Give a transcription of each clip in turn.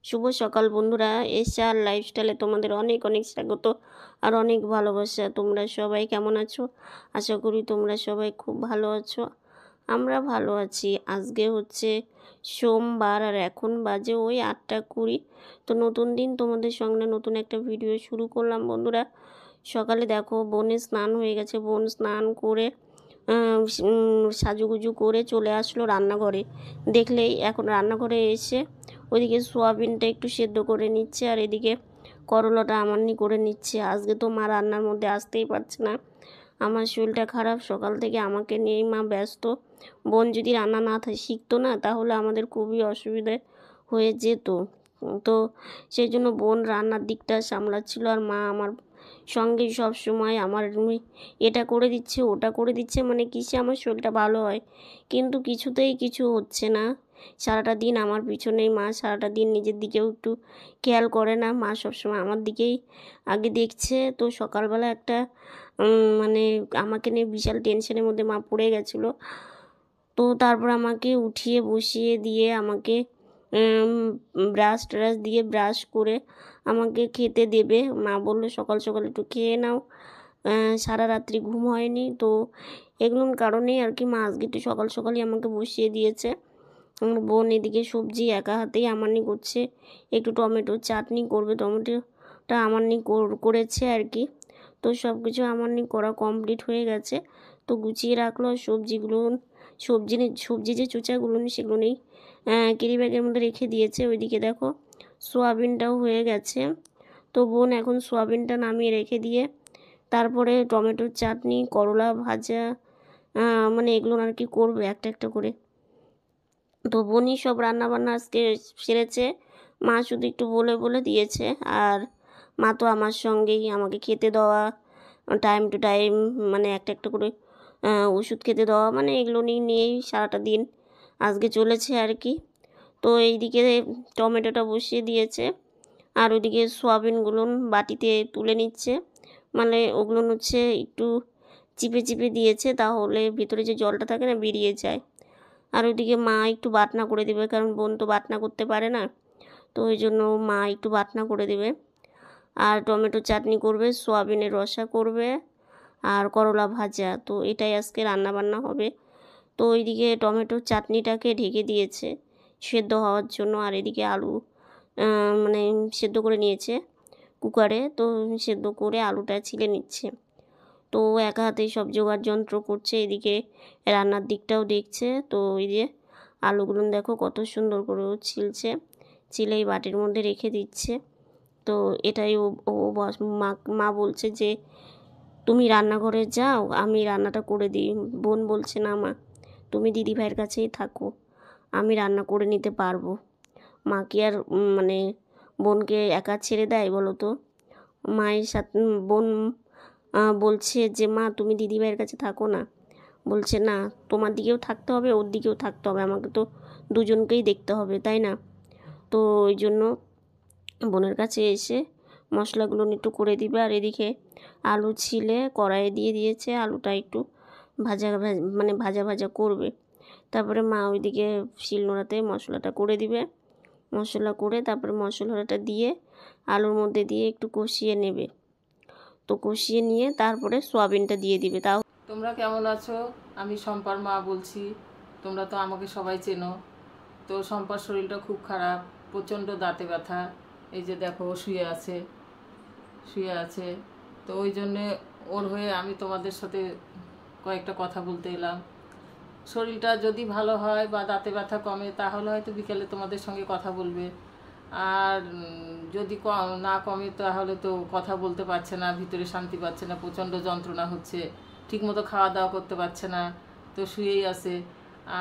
শুভ সকাল বন্ধুরা, এসআর লাইফস্টাইলে তোমাদের অনেক অনেক স্বাগত আর অনেক ভালোবাসা। তোমরা সবাই কেমন আছো? আশা করি তোমরা সবাই খুব ভালো আছো। আমরা ভালো আছি। আজকে হচ্ছে সোমবার আর এখন বাজে ওই 8টা 20। তো নতুন দিন, তোমাদের সঙ্গে নতুন একটা ভিডিও শুরু করলাম বন্ধুরা। সকালে দেখো বোনের স্নান হয়ে গেছে। বোন স্নান করে সাজুগুজু করে চলে আসলো রান্নাঘরে। দেখলেই এখন রান্নাঘরে এসে ওইদিকে সোয়াবিনটা একটু সেদ্ধ করে নিচ্ছে আর এদিকে করলাটা আমান্নি করে নিচ্ছে। আজকে তো মা রান্নার মধ্যে আসতেই পারছে না, আমার শরীরটা খারাপ। সকাল থেকে আমাকে নিয়েই মা ব্যস্ত। বোন যদি রান্না না শিখতো না তাহলে আমাদের খুবই অসুবিধে হয়ে যেত। তো সেই জন্য বোন রান্নার দিকটা সামলাচ্ছিল আর মা আমার সঙ্গে সব সময় আমার এটা করে দিচ্ছে ওটা করে দিচ্ছে, মানে কিসে আমার শরীরটা ভালো হয়। কিন্তু কিছুতেই কিছু হচ্ছে না। সারাটা দিন আমার পিছনেই মা, সারাটা দিন নিজের দিকেও একটু খেয়াল করে না। মা সবসময় আমার দিকেই আগে দেখছে। তো সকালবেলা একটা মানে আমাকে নিয়ে বিশাল টেনশনের মধ্যে মা পড়ে গেছিলো। তো তারপর আমাকে উঠিয়ে বসিয়ে দিয়ে আমাকে ব্রাশ ট্রাশ দিয়ে ব্রাশ করে আমাকে খেতে দেবে। মা বললো সকাল সকাল একটু খেয়ে নাও, সারা রাত্রি ঘুম হয়নি। তো এগুলোর কারণেই আর কি মা আজকে একটু সকাল সকালই আমাকে বসিয়ে দিয়েছে। আমার বোন এদিকে সবজি একা হাতেই আমান্নি করছে, একটু টমেটোর চাটনি করবে, টমেটোটা আমান্নি করেছে আর কি। তো সব কিছু আমান্নি করা কমপ্লিট হয়ে গেছে। তো গুছিয়ে রাখলো সবজিগুলো, সবজি যে চোচাগুলো সেগুলো নেই ক্যারি ব্যাগের মধ্যে রেখে দিয়েছে। ওইদিকে দেখো সোয়াবিনটাও হয়ে গেছে। তো বোন এখন সোয়াবিনটা নামিয়ে রেখে দিয়ে তারপরে টমেটোর চাটনি, করলা ভাজা, মানে এগুলো আর কি করবে একটা একটা করে। তো বোনই সব রান্নাবান্না আজকে সেরেছে, মা শুধু একটু বলে বলে দিয়েছে। আর মা তো আমার সঙ্গেই আমাকে খেতে দেওয়া, টাইম টু টাইম মানে একটা একটা করে ওষুধ খেতে দেওয়া, মানে এগুলো নিয়েই সারাটা দিন আজকে চলেছে আর কি। তো এইদিকে টমেটোটা বসিয়ে দিয়েছে আর ওইদিকে সোয়াবিনগুলো বাটিতে তুলে নিচ্ছে, মানে ওগুলো হচ্ছে একটু চিপে চিপে দিয়েছে, তাহলে ভিতরে যে জলটা থাকে না বেরিয়ে যায়। আর ওইদিকে মা একটু বাটনা করে দেবে, কারণ বোন তো বাটনা করতে পারে না। তো ওই জন্য মা একটু বাটনা করে দেবে। আর টমেটো চাটনি করবে, সোয়াবিনের রসা করবে আর করলা ভাজা। তো এটাই আজকে রান্না বান্না হবে। তো ওইদিকে টমেটোর চাটনিটাকে ঢেকে দিয়েছে সেদ্ধ হওয়ার জন্য। আর এদিকে আলু মানে সেদ্ধ করে নিয়েছে কুকারে। তো সেদ্ধ করে আলুটা ছিলে নিচ্ছে। তো একা হাতেই সব জোগাড় যন্ত্র করছে, এদিকে রান্নার দিকটাও দেখছে। তো ওই যে আলুগুলো দেখো কত সুন্দর করে ও ছিলছে, চিলেই বাটির মধ্যে রেখে দিচ্ছে। তো এটাই ও মা বলছে যে তুমি রান্নাঘরে যাও, আমি রান্নাটা করে দিই। বোন বলছে না মা, তুমি দিদিভাইয়ের কাছেই থাকো, আমি রান্না করে নিতে পারবো। মা কি আর মানে বোনকে একা ছেড়ে দেয় বলো তো? মায়ের সাথে বোন বলছে যে মা তুমি দিদিভাইয়ের কাছে থাকো না। বলছে না, তোমার দিকেও থাকতে হবে ওর দিকেও থাকতে হবে, আমাকে তো দুজনকেই দেখতে হবে, তাই না? তো ওই জন্য বোনের কাছে এসে মশলাগুলো একটু করে দিবে। আর এদিকে আলু ছিলে কড়াইয়ে দিয়ে দিয়েছে, আলুটা একটু মানে ভাজা ভাজা করবে। তারপরে মা ওইদিকে শিলনোড়াতে মশলাটা করে দিবে। মশলা করে তারপরে মশলাটা দিয়ে আলুর মধ্যে দিয়ে একটু কষিয়ে নেবে। তো কষিয়ে নিয়ে তারপরে সোয়াবিনটা দিয়ে দিবে। তাও তোমরা কেমন আছো? আমি শম্পার মা বলছি। তোমরা তো আমাকে সবাই চেনো। তো শম্পার শরীরটা খুব খারাপ, প্রচণ্ড দাঁতে ব্যথা। এই যে দেখো শুয়ে আছে। তো ওই জন্যে ওর হয়ে আমি তোমাদের সাথে কয়েকটা কথা বলতে এলাম। শরীরটা যদি ভালো হয় বা দাঁতে ব্যথা কমে তাহলে হয়তো বিকেলে তোমাদের সঙ্গে কথা বলবে। আর যদি না কমে তাহলে তো কথা বলতে পারছে না, ভিতরে শান্তি পাচ্ছে না, প্রচণ্ড যন্ত্রণা হচ্ছে, ঠিকমতো খাওয়া দাওয়া করতে পারছে না, তো শুয়েই আছে।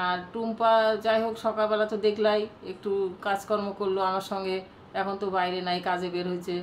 আর টুম্পা যাই হোক সকালবেলা তো দেখলাই একটু কাজকর্ম করলো আমার সঙ্গে, এখন তো বাইরে নাই, কাজে বের হয়েছে।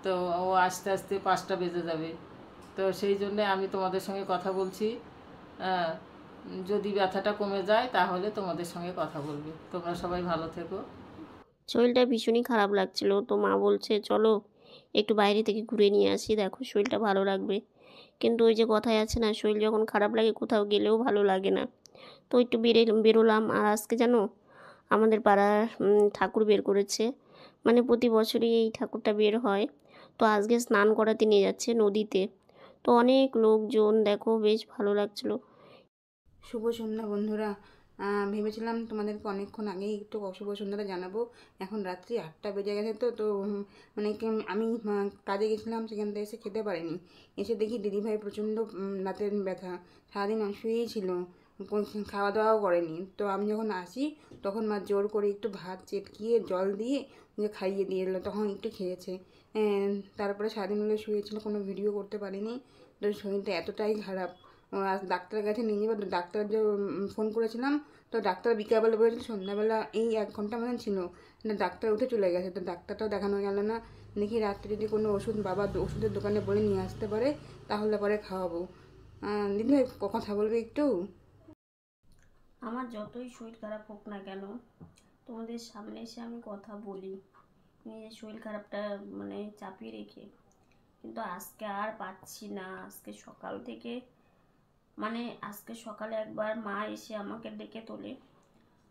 তো ও আস্তে আস্তে 5টা বেজে যাবে। তো সেই জন্যে আমি তোমাদের সঙ্গে কথা বলছি। যদি ব্যথাটা কমে যায় তাহলে তোমাদের সঙ্গে কথা বলবে। তোমরা সবাই ভালো থেকো। শরীরটা ভীষণই খারাপ লাগছিল। তো মা বলছে চলো একটু বাইরে থেকে ঘুরে নিয়ে আসি, দেখো শরীরটা ভালো লাগবে। কিন্তু ওই যে কথায় আছে না, শরীর যখন খারাপ লাগে কোথাও গেলেও ভালো লাগে না। তো একটু বেরোলাম। আর আজকে জানো আমাদের পাড়ার ঠাকুর বের করেছে। মানে প্রতি বছরই এই ঠাকুরটা বের হয়। তো আজকে স্নান করাতে নিয়ে যাচ্ছে নদীতে। তো অনেক লোকজন, দেখো বেশ ভালো লাগছিলো। শুভ সন্ধ্যা বন্ধুরা। ভেবেছিলাম তোমাদেরকে অনেকক্ষণ আগেই একটু শুভ সন্ধ্যাটা জানাবো। এখন রাত্রি 8টা বেজে গেছে। তো মানে আমি কাজে গেছিলাম, সেখান থেকে এসে খেতে পারিনি। এসে দেখি দিদিভাই প্রচণ্ড রাতের ব্যথা, সারাদিন শুয়েই ছিল, খাওয়া দাওয়াও করেনি। তো আমি যখন আসি তখন মা জোর করে একটু ভাত চেটকিয়ে জল দিয়ে ওকে খাইয়ে দিয়ে এলো, তখন একটু খেয়েছে। তারপরে সারাদিন হলে শুয়েছিল, কোনো ভিডিও করতে পারিনি। তো শরীরটা এতটাই খারাপ, আজ ডাক্তারের কাছে নিয়ে যাবো। ডাক্তার যে ফোন করেছিলাম, তো ডাক্তার বিকালবেলা বলেছিল, সন্ধ্যাবেলা এই 1 ঘন্টা মতন ছিল, ডাক্তার উঠে চলে গেছে। তো ডাক্তারটাও দেখানো গেল না। দেখি রাত্রে যদি কোনো ওষুধ বাবা ওষুধের দোকানে বলে নিয়ে আসতে পারে, তাহলে পরে খাওয়াবো। দিদিভাই কথা বলবে একটু? আমার যতই শরীর খারাপ হোক না কেন, তোমাদের সামনে এসে আমি কথা বলি, নিজের শরীর খারাপটা মানে চাপিয়ে রেখে। কিন্তু আজকে আর পাচ্ছি না। আজকে সকালে একবার মা এসে আমাকে ডেকে তোলে,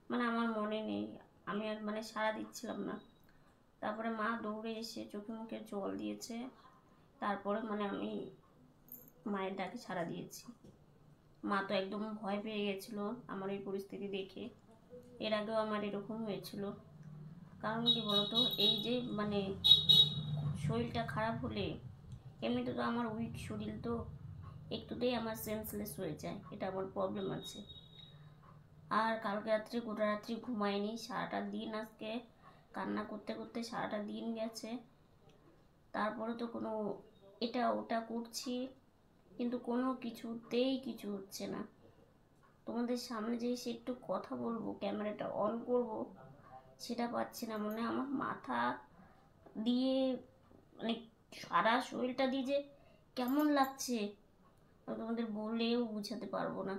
মানে আমার মনে নেই, আমি আর মানে সাড়া দিচ্ছিলাম না। তারপরে মা দৌড়ে এসে চোখে মুখে জল দিয়েছে, তারপরে মানে আমি মায়ের ডাকে সাড়া দিয়েছি। মা তো একদম ভয় পেয়ে গেছিলো আমার এই পরিস্থিতি দেখে। এর আগেও আমার এরকম হয়েছিল। কারণ কি বলতো, এই যে মানে শরীরটা খারাপ হলে, এমনিতে তো আমার উইক শরীর, তো একটুতেই আমার সেন্সলেস হয়ে যায়, এটা আমার প্রবলেম আছে। আর কালকে রাত্রে গোটা রাত্রি ঘুমাইনি, সারাটা দিন আজকে কান্না করতে করতে সারাটা দিন গেছে। তারপরে তো কোনো এটা ওটা করছি, কিন্তু কোনো কিছুতেই কিছু হচ্ছে না। তোমাদের সামনে যে এসে একটু কথা বলবো, ক্যামেরাটা অন করব, সেটা পাচ্ছি না। মনে আমার মাথা দিয়ে মানে সারা শরীরটা দিয়ে যে কেমন লাগছে তোমাদের বলেও বুঝাতে পারবো না।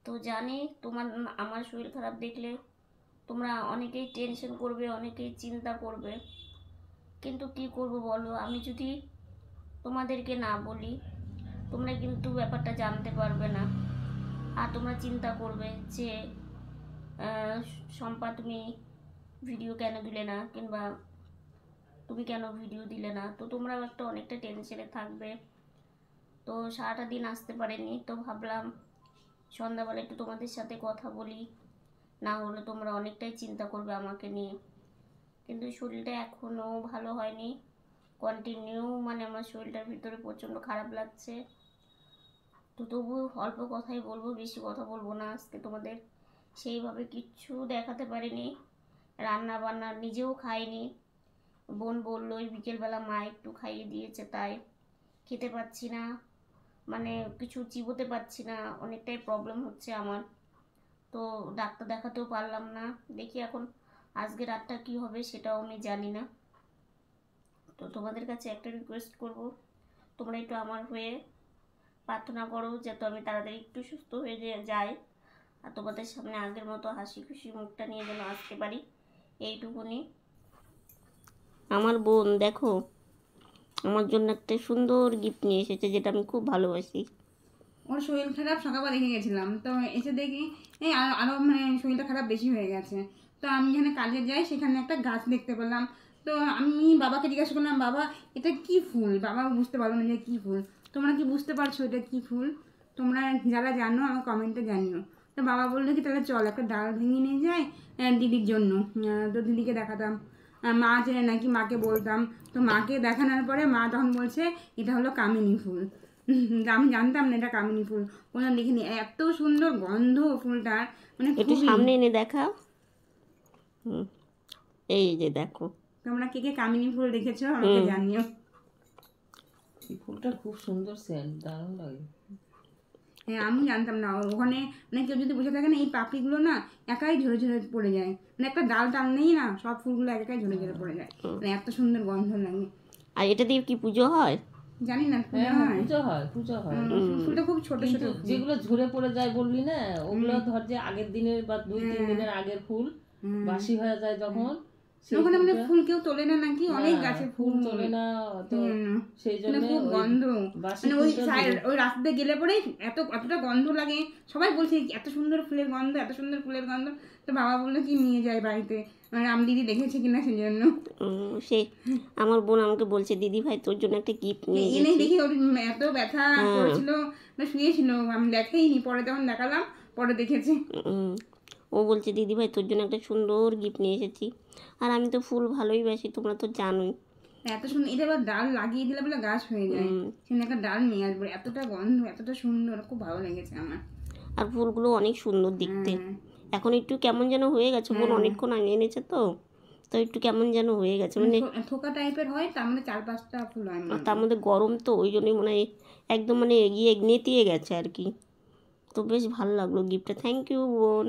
তো জানি আমার শরীর খারাপ দেখলে তোমরা অনেকেই টেনশন করবে, অনেকেই চিন্তা করবে, কিন্তু কি করব বলো, আমি যদি তোমাদেরকে না বলি তোমরা কিন্তু ব্যাপারটা জানতে পারবে না। আর তোমরা চিন্তা করবে যে শম্পা তুমি ভিডিও কেন দিলে না, কিংবা তুমি কেন ভিডিও দিলে না। তো তোমরাও একটা অনেকটা টেনশনে থাকবে। তো সারাটা দিন আসতে পারিনি, তো ভাবলাম সন্ধ্যাবেলা একটু তোমাদের সাথে কথা বলি, না হলে তোমরা অনেকটাই চিন্তা করবে আমাকে নিয়ে। কিন্তু শরীরটা এখনও ভালো হয়নি, কন্টিনিউ মানে আমার শরীরটার ভিতরে প্রচণ্ড খারাপ লাগছে। তো তবু অল্প কথাই বলবো, বেশি কথা বলবো না। আজকে তোমাদের সেইভাবে কিচ্ছু দেখাতে পারিনি, রান্না বান্না নিজেও খাইনি। বোন বললো ওই বিকেলবেলা মা একটু খাইয়ে দিয়েছে, তাই খেতে পাচ্ছি না, মানে কিছু চিবোতে পারছি না, অনেকটাই প্রবলেম হচ্ছে আমার। তো ডাক্তার দেখাতেও পারলাম না। দেখি এখন আজকে রাতটা কি হবে সেটাও আমি জানি না। তো তোমাদের কাছে একটা রিকোয়েস্ট করব, তোমরা একটু আমার হয়ে প্রার্থনা করো যাতে আমি তাড়াতাড়ি একটু সুস্থ হয়ে যাই, আর তোমাদের সামনে আগের মতো হাসি খুশি মুখটা নিয়ে যেন আসতে পারি, এইটুকুনি। আমার বোন দেখো আমার জন্য একটা সুন্দর গিফট নিয়ে এসেছে, যেটা আমি খুব ভালোবাসি। ওর শরীর খারাপ, সকালবেলা দেখে গেছিলাম, তো এসে দেখি এই আরও মানে শরীরটা খারাপ বেশি হয়ে গেছে। তো আমি যেখানে কাজে যাই সেখানে একটা গাছ দেখতে পেলাম। তো আমি বাবাকে জিজ্ঞাসা করলাম, বাবা এটা কি ফুল? বাবা বুঝতে পারলো না যে কী ফুল। তোমরা কি বুঝতে পারছো এটা কী ফুল? তোমরা যারা জানো আমার কমেন্টে জানিও। তো বাবা বললো কি তাহলে চল একটা ডাল ভেঙে নিয়ে যাই দিদির জন্য। তো দিদিকে দেখাতাম, মা চেনে নাকি, মাকে বলতাম। তো মাকে দেখানোর পরে মা তখন বলছে এটা হলো কামিনী ফুল। আমি জানতাম না এটা কামিনী ফুল, কোনো দেখিনি। এত সুন্দর গন্ধ ফুলটার, মানে একটু সামনে এনে দেখা। এই যে দেখো, তোমরা কে কে কামিনী ফুল দেখেছো আমাকে জানিও। এই ফুলটা খুব সুন্দর, সেন্ট দারুণ লাগে। হ্যাঁ, আমি জানতাম না। ওখানে মানে কেউ যদি বসে থাকে না, এই পাপড়িগুলো না একাই ঝরে ঝরে পড়ে যায়, মানে একটা ডাল টানলেই না সব ফুলগুলো একাই ঝরে ঝরে পড়ে যায়, মানে এত সুন্দর গন্ধ লাগে। আর এটা দিয়ে কি পুজো হয় জানি না, হ্যাঁ পুজো হয়। ফুলটা খুব ছোট ছোট। যেগুলো ঝরে পড়ে যায় বললি না, ওগুলো ধর যে আগের দিনের বা 2-3 দিনের আগের ফুল, বাসি হয়ে যায় যখন, ওখানে মানে ফুল কেউ তোলে না নাকি, অনেক গাছে ফুল তোলে না, তো সেই জন্য খুব গন্ধ, মানে ওই রাস্তাতে গেলে পরে এতটা গন্ধ লাগে। সবাই বলছে এত সুন্দর ফুলের গন্ধ, এত সুন্দর ফুলের গন্ধ। তো বাবা বললো কি নিয়ে যায় বাড়িতে। রামদিদি দেখেছে কিনা সেই জন্য সে আমার বোন আমাকে বলছে দিদি ভাই তোর জন্য একটা গিফট নিয়ে এনে এসেছি। দেখি ওর এত ব্যথা করেছিল, শুয়েছিল, আমি দেখাইনি, পরে তখন দেখালাম, পরে দেখেছি। উম, ও বলছে দিদি ভাই তোর জন্য একটা সুন্দর গিফট নিয়ে এসেছি। আর আমি তো ফুল ভালোই বাসি, তোমরা তো জানোই। এত সুন্দর, এটা আবার ডাল লাগিয়ে দিলে বলে গাছ হয়ে যায়, সেখানে একটা ডাল নিয়ে আসবো, এতটা গন্ধ, এতটা সুন্দর, খুব ভালো লেগেছে আমার। আর ফুলগুলো অনেক সুন্দর দেখতে। এখন একটু কেমন যেন হয়ে গেছে, বোন অনেকক্ষণ আগে এনেছে তো তো একটু কেমন যেন হয়ে গেছে, মানে থোকা টাইপের হয়, তার মধ্যে 4-5টা ফুল হয় আর তার মধ্যে গরম তো ওই জন্যই মনে হয় একদম মানে এগিয়ে নেতিয়ে গেছে আর কি। তো বেশ ভালো লাগলো গিফটটা, থ্যাংক ইউ বোন।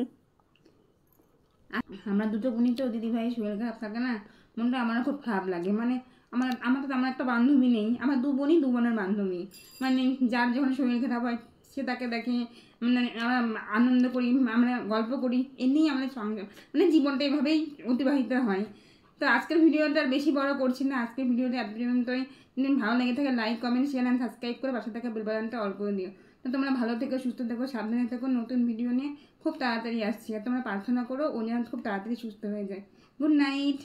আমরা দুটো বোনই তো, দিদি ভাই শরীর খারাপ থাকে না, মনটা আমারও খুব খারাপ লাগে। মানে আমার তো তেমন একটা বান্ধবী নেই, আমার দু বোনের বান্ধবী, মানে যার যখন শরীর খারাপ হয় সে তাকে দেখে, মানে আমরা আনন্দ করি, আমরা গল্প করি, এমনিই আমাদের সঙ্গে মানে জীবনটা এভাবেই অতিবাহিত হয়। তো আজকের ভিডিওটা আর বেশি বড় করছি না, আজকের ভিডিওটা এত পর্যন্তই। যদি ভালো লেগে থাকে like comment share and subscribe করে পাশে থাকা বেল বাটনটা অল করে দিও। তো তোমরা ভালো থেকো, সুস্থ থেকো, সাবধানে থেকো, নতুন ভিডিও নিয়ে খুব তাড়াতাড়ি আসছি। আর তোমরা প্রার্থনা করো ও যেন খুব তাড়াতাড়ি সুস্থ হয়ে যায়। Good night.